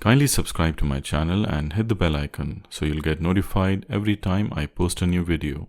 Kindly subscribe to my channel and hit the bell icon so you'll get notified every time I post a new video.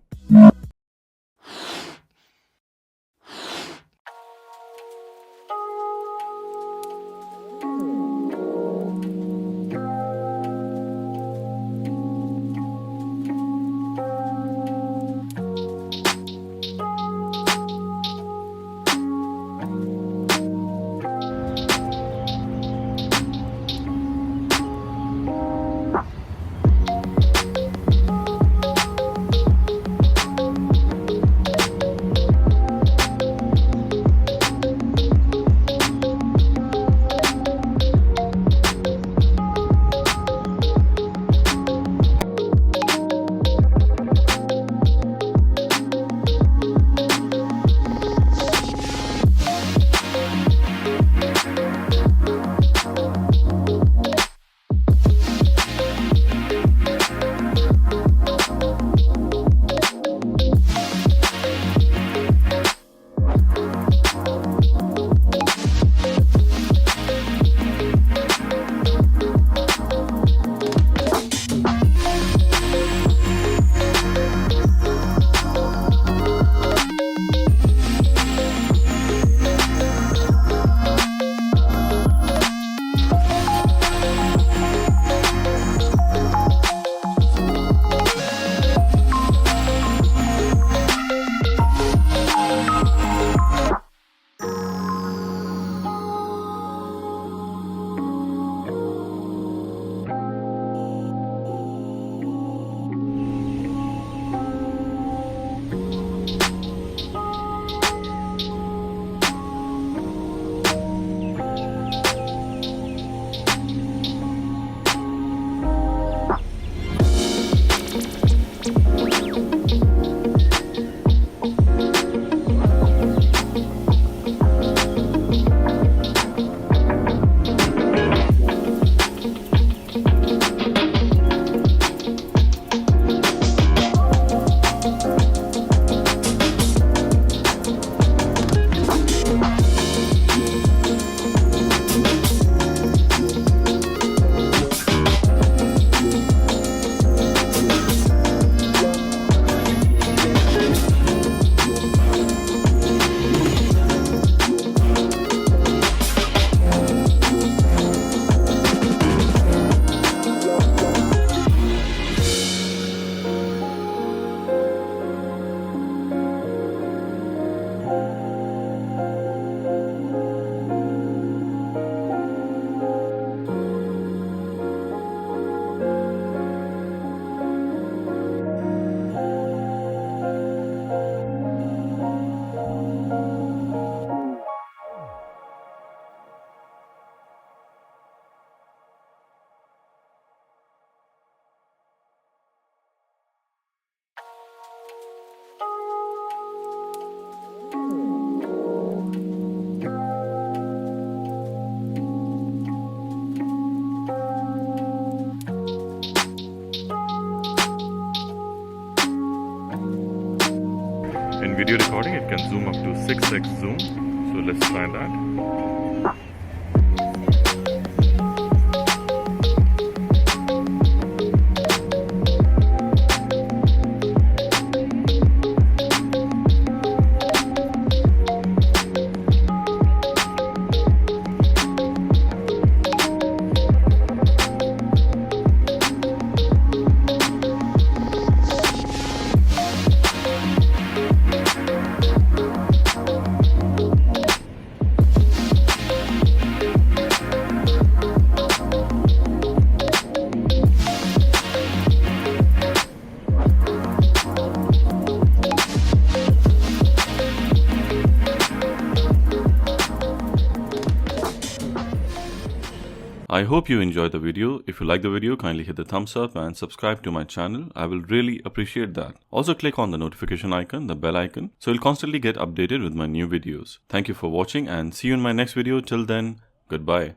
In video recording, it can zoom up to 6x zoom. So let's try that. I hope you enjoyed the video. If you like the video, kindly hit the thumbs up and subscribe to my channel. I will really appreciate that. Also click on the notification icon, the bell icon, so you'll constantly get updated with my new videos. Thank you for watching and see you in my next video. Till then, goodbye.